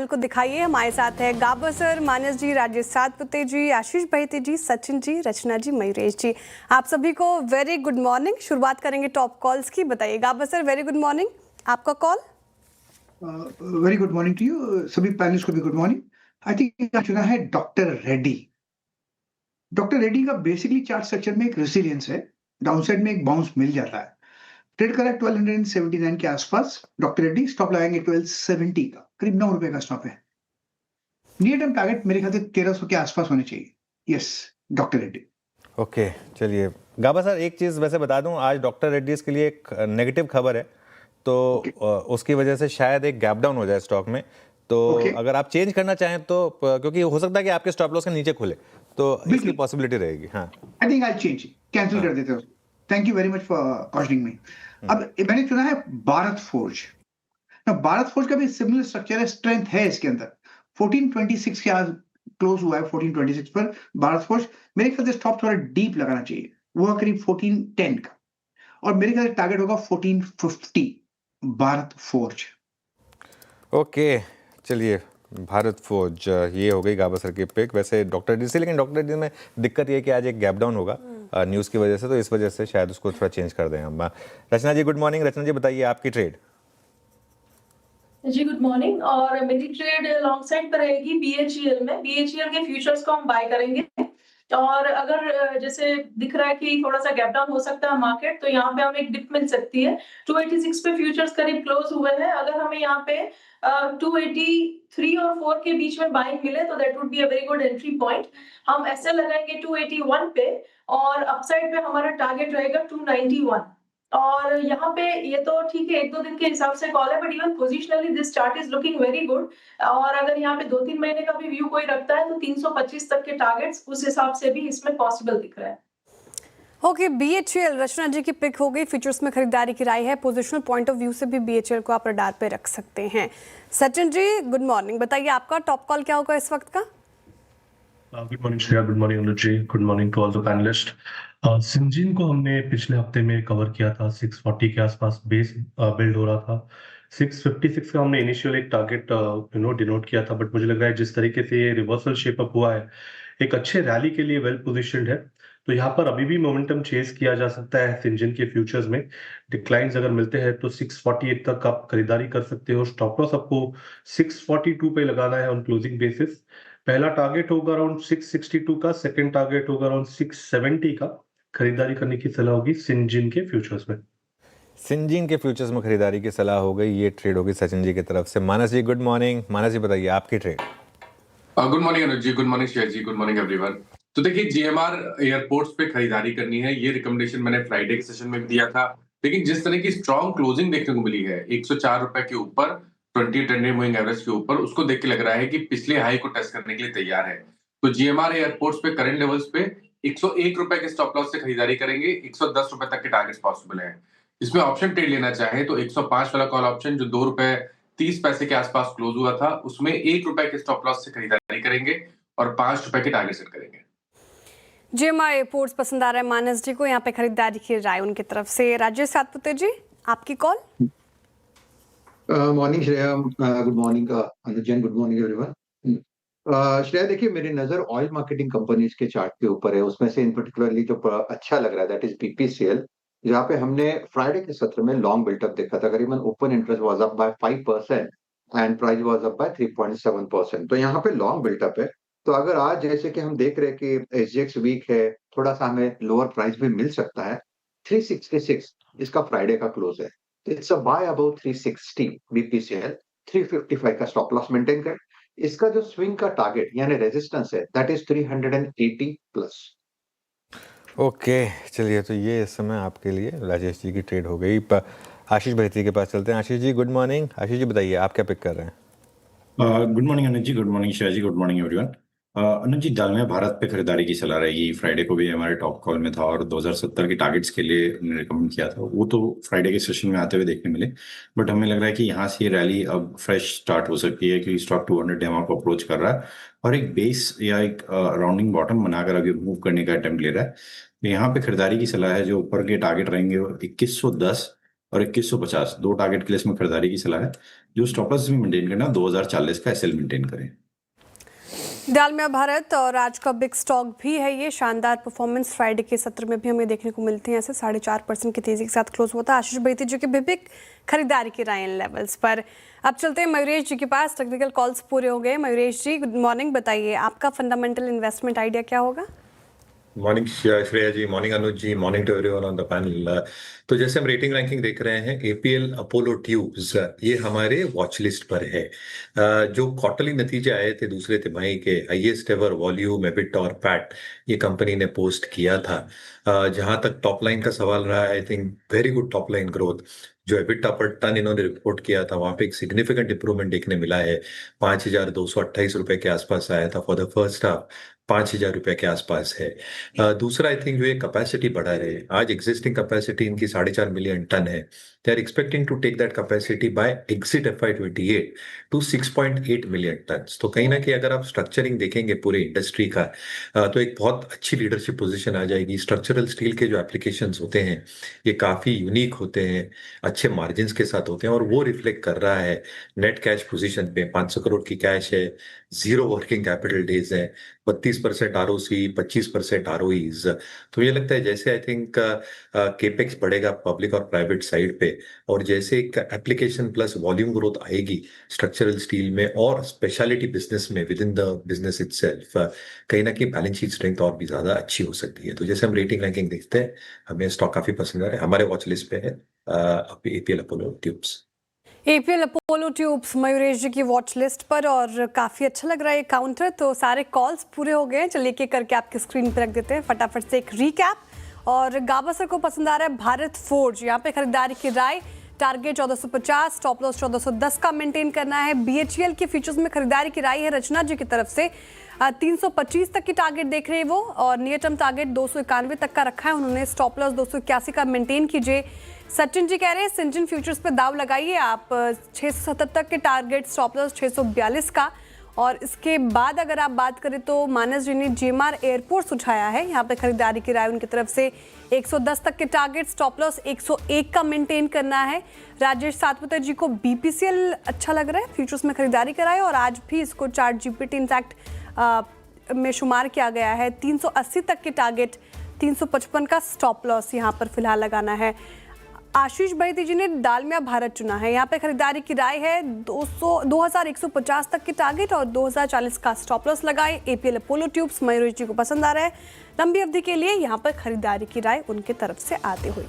Panel को दिखाइए। हमारे साथ है गाबर सर, मानस जी, राजेश सातपुते जी, आशीष बहेती जी, सचिन जी, रचना जी, मयूरेश जी, आप सभी को वेरी गुड मॉर्निंग। शुरुआत करेंगे टॉप कॉल्स की। बताइए Gabar sir, very good morning, आपका call. Very good morning to you, सभी पैनलिस्ट को भी गुड मॉर्निंग। आई थिंक चुना है डॉक्टर रेड्डी। डॉक्टर रेड्डी का बेसिकली चार्ट स्ट्रक्चर में एक रेसिलियंस है, डाउनसाइड में एक बाउंस मिल जाता है। ट्रेड करा 1279 के आसपास। डॉक्टर रेड्डी स्टॉप लगाएंगे 1270 का, करीब 9 रुपए का स्टॉप है। नियर टर्म टारगेट मेरे ख्याल से 1300 के आसपास होने चाहिए। Yes, doctor Reddy. ओके, चलिए गाबा सर, एक चीज़ वैसे बता दूं, आज डॉक्टर रेड्डीज के लिए एक नेगेटिव खबर है, तो उसकी वजह से शायद एक गैप डाउन हो जाए स्टॉक में। तो अगर आप चेंज करना चाहें तो, क्योंकि हो सकता है कि आपके स्टॉप लॉस के नीचे खुले, तो इसकी पॉसिबिलिटी रहेगी। हाँ, I think I change, cancel कर देते हो। Thank you very much for cautioning me. अब मैंने चुना है भारत फोर्ज। भारत फोर्ज का भी सिमिलर स्ट्रक्चर है, स्ट्रेंथ है इसके अंदर। 1426 के आज क्लोज हुआ है, 1426 पर भारत फोर्ज। मेरे ख्याल से स्टॉप थोड़ा डीप लगाना चाहिए, वो करीब 1410 का, और मेरे ख्याल से टारगेट होगा 1450 भारत फोर्ज। ओके, चलिए भारत फोर्ज, ये हो गई गाबा सर की पिक। वैसे डॉक्टर रेड्डी से, लेकिन डॉक्टर रेड्डी में दिक्कत ये कि आज एक गैप डाउन होगा न्यूज़ की वजह से, तो इस वजह से शायद उसको थोड़ा चेंज कर दें हम। रचना जी गुड मॉर्निंग। रचना जी बताइए आपकी ट्रेड। जी गुड मॉर्निंग। और मेरी ट्रेड लॉन्ग साइड पर रहेगी बीएचईएल में। बीएचईएल के फ्यूचर्स को हम बाय करेंगे, और अगर जैसे दिख रहा है कि थोड़ा सा गैप डाउन हो सकता है मार्केट, तो यहाँ पे हमें एक डिप मिल सकती है। 286 पे फ्यूचर्स करीब क्लोज हुए हैं। अगर हमें यहाँ पे 283 और 4 के बीच में बाइंग मिले तो that would be a very good entry point. हम ऐसे लगाएंगे 281 पे, और अपसाइड पे हमारा टारगेट रहेगा 291। और यहाँ पे ये तो ठीक है, 1-2 दिन के हिसाब से कॉल है, but even positionally this chart is looking very good. और अगर यहाँ पे 2-3 महीने का भी व्यू कोई रखता है तो 325 तक के टारगेट्स उस हिसाब से भी इसमें पॉसिबल दिख रहा है। ओके, बीएचईएल रचना जी की पिक हो गई। फ्यूचर्स में खरीदारी की राय है। पोजिशनल पॉइंट ऑफ व्यू से भी बीएचईएल को आप रडार पे रख सकते हैं। सचिन जी गुड मॉर्निंग, बताइए आपका टॉप कॉल क्या होगा इस वक्त का। Good morning Shreya, good morning Anuj ji, good morning to all the panelist. Syngene को हमने पिछले हफ्ते में कवर किया था, 640 के आसपास बेस बिल्ड हो रहा था। 656 का हमने इनिशियल एक टारगेट डिनोट किया था, बट मुझे लग रहा है जिस तरीके से ये रिवर्सल शेप अप हुआ है, एक अच्छे रैली के लिए वेल पोजिशनड है। तो यहाँ पर अभी भी मोमेंटम चेज किया जा सकता है सिंजीन के फ्यूचर्स में। डिक्लाइंस अगर मिलते हैं तो 648 तक आप खरीदारी कर सकते हो। स्टॉप लॉस आपको 642 पे लगाना है ऑन क्लोजिंग बेसिस। पहला टारगेट होगा अराउंड 662 का, सेकंड टारगेट होगा अराउंड 670 का। खरीदारी करने की सलाह होगी सिंजीन के फ्यूचर्स में। सिंजीन के फ्यूचर्स में खरीदारी की सलाह हो गई। ये ट्रेड होगी सचिन जी की तरफ से। मानस जी गुड मॉर्निंग। मानस जी बताइए आपकी trade. Good morning Anuj ji, good morning Shreya जी, गुड मॉर्निंग एवरीवन। तो देखिए, जीएमआर एयरपोर्ट्स पे खरीदारी करनी है, ये रिकमेंडेशन मैंने फ्राइडे के सेशन में भी दिया था। लेकिन जिस तरह की स्ट्रॉन्ग क्लोजिंग देखने को मिली है 104 रुपए के ऊपर, 20 10 डे मूविंग एवरेज के ऊपर, उसको देख के लग रहा है कि पिछले हाई को टेस्ट करने के लिए तैयार है। तो जीएमआर एयरपोर्ट्स पे करंट लेवल्स पे 101 रुपए के स्टॉप लॉस से खरीदारी करेंगे। 110 रुपए तक के टारगेट्स पॉसिबल है। इसमें ऑप्शन ट्रेड लेना चाहे तो 105 वाला कॉल ऑप्शन जो 2 रुपए 30 पैसे के आसपास क्लोज हुआ था, उसमें 1 रुपए के स्टॉप लॉस से खरीदारी करेंगे और 5 रुपए के टारगेट सेट करेंगे। जीएमआर एयरपोर्ट्स पसंद आ रहा है मानस जी को, यहाँ पे खरीदारी की राय उनकी तरफ से। राजेश सातपुते जी आपकी call. Morning Shreya, good morning Anuj, good morning everyone. Shreya देखिए, मेरी नजर ऑयल मार्केटिंग कंपनीज के चार्ट के ऊपर है। उसमें से इन पर्टिकुलरली जो अच्छा लग रहा है दैट इज बीपीसीएल, जहाँ पे हमने फ्राइडे के सत्र में लॉन्ग बिल्टअप देखा था। करीबन open interest was up by 5% and price was up by 3.7%। तो यहाँ पे लॉन्ग बिल्टअप है। तो अगर आज जैसे कि हम देख रहे हैं कि एसजीएक्स वीक है, थोड़ा सा हमें लोअर प्राइस भी मिल सकता है। 366 इसका फ्राइडे का क्लोज है, तो it's a by about 360 BPCL. 355 का स्टॉप लॉस मेंटेन कर। इसका जो स्विंग का टारगेट यानी रेजिस्टेंस है दैट इज 380 प्लस। ओके, चलिए तो ये इस समय आपके लिए राजेश जी की ट्रेड हो गई। आशीष बहेती के पास चलते हैं। Ashish ji good morning. आशीष जी बताइए आप क्या पिक कर रहे हैं। Good morning Anuj ji, good morning Shreya जी, गुड मॉर्निंग एवरीवन। अनुज जी, डालमिया भारत पे खरीदारी की सलाह रहेगी। फ्राइडे को भी हमारे टॉप कॉल में था और 2070 के टारगेट्स के लिए हमने रिकमेंड किया था। वो तो फ्राइडे के सेशन में आते हुए देखने मिले, बट हमें लग रहा है कि यहाँ से ये रैली अब फ्रेश स्टार्ट हो सकती है, क्योंकि स्टॉक 200 डेमा को अप्रोच कर रहा है और एक बेस या एक राउंडिंग बॉटम बनाकर अभी मूव करने का अटेम्प्ट ले रहा है। तो यहाँ पे खरीदारी की सलाह है। जो ऊपर के टारगेट रहेंगे वो 2110 और 2150 दो टारगेट के लिए इसमें खरीदारी की सलाह है। जो स्टॉप लॉस भी मेंटेन करना, 2040 का एसएल मेंटेन करें। डालमिया भारत और आज का बिग स्टॉक भी है ये। शानदार परफॉर्मेंस फ्राइडे के सत्र में भी हमें देखने को मिलती है। ऐसे 4.5% की तेजी के साथ क्लोज होता है। आशीष बैती जी की भी बिग खरीदारी की राय इन लेवल्स पर। अब चलते हैं मयूरेश जी के पास। टेक्निकल कॉल्स पूरे हो गए। मयूरेश जी गुड मॉर्निंग, बताइए आपका फंडामेंटल इन्वेस्टमेंट आइडिया क्या होगा? Morning Shreya ji, morning Anuj ji, morning to everyone on the panel. तो जैसे हम रेटिंग रैंकिंग देख रहे हैं, एपीएल अपोलो ट्यूब्स ये हमारे वॉच लिस्ट पर है। जो क्वार्टरली नतीजे आए थे दूसरे तिमाही के, हाईएस्ट एवर वॉल्यूम, एबिट और पैट ये कंपनी ने पोस्ट किया था। जहां तक टॉप लाइन का सवाल रहा, I think very good top line growth. जो एबिटा पर टन इन्होंने रिपोर्ट किया था, वहां पे एक सिग्निफिकेंट इंप्रूवमेंट देखने मिला है। 5,228 रुपए के आसपास आया था फॉर द फर्स्ट हाफ, 5,000 रुपए के आसपास है। दूसरा, आई थिंक जो ये कैपेसिटी बढ़ा रहे हैं, आज एग्जिस्टिंग कैपेसिटी इनकी 4.5 मिलियन टन है। They are expecting to take that capacity by exit FY28 to 6.8 million ton. तो कहीं ना कहीं अगर आप स्ट्रक्चरिंग देखेंगे पूरे इंडस्ट्री का, तो एक बहुत अच्छी लीडरशिप पोजीशन आ जाएगी। स्ट्रक्चरल स्टील के जो एप्लीकेशंस होते हैं ये काफी यूनिक होते हैं, अच्छे मार्जिन के साथ होते हैं, और वो रिफ्लेक्ट कर रहा है नेट कैश पोजीशन पे। 500 करोड़ की कैश है, 0 वर्किंग कैपिटल डेज है, 32% ROC, 25% ROEs। तो ये लगता है जैसे आई थिंक केपेक्स बढ़ेगा पब्लिक और प्राइवेट साइड पे, और जैसे एक एप्लीकेशन प्लस वॉल्यूम ग्रोथ आएगी स्ट्रक्चरल स्टील में और स्पेशलिटी बिजनेस में with in the business itself, कहीं ना कहीं बैलेंस शीट स्ट्रेंथ और भी ज्यादा अच्छी हो सकती है। तो जैसे हम रेटिंग रैंकिंग देखते हैं, हमें स्टॉक काफी पसंद आ रहा है। हमारे वॉच लिस्ट पे है एपीएल अपोलो ट्यूब्स। एपीएल अपोलो ट्यूब्स मयूरेश जी की वॉच लिस्ट पर, और काफ़ी अच्छा लग रहा है ये काउंटर। तो सारे कॉल्स पूरे हो गए हैं, चलिए एक करके आपकी स्क्रीन पर रख देते हैं फटाफट से एक रीकैप। और गाबासर को पसंद आ रहा है भारत फोर्ज, यहाँ पे खरीदारी की राय, टारगेट 1450, स्टॉप लॉस 1410 का मेंटेन करना है। बीएचईएल के फ्यूचर्स में खरीदारी की राय है रचना जी की तरफ से, 325 तक की टारगेट देख रहे हैं वो, और नियर टर्म टारगेट 291 तक का रखा है उन्होंने। स्टॉप लॉस 281 का मेंटेन कीजिए। सचिन जी कह रहे हैं सिंजिन फ्यूचर्स पे दाव लगाइए आप, 670 तक के टारगेट, स्टॉप लॉस 642 का। और इसके बाद अगर आप बात करें तो मानस जी ने जीएमआर एयरपोर्ट उठाया है, यहाँ पे खरीदारी की राय उनकी तरफ से 110 तक के टारगेट, स्टॉप लॉस 101 का मेंटेन करना है। राजेश सातपुते जी को बीपीसीएल अच्छा लग रहा है, फ्यूचर्स में खरीदारी कराए, और आज भी इसको चार्ट जीपीटी इनफैक्ट में शुमार किया गया है। 380 तक के टारगेट, 355 का स्टॉप लॉस यहाँ पर फिलहाल लगाना है। आशीष बैती जी ने डालमिया भारत चुना है, यहाँ पे खरीदारी की राय है 2150 तक के टारगेट और 2040 का स्टॉप लॉस लगाए। एपीएल अपोलो ट्यूब्स मयूरेश जी को पसंद आ रहा है, लंबी अवधि के लिए यहाँ पर खरीदारी की राय उनके तरफ से आती हुई।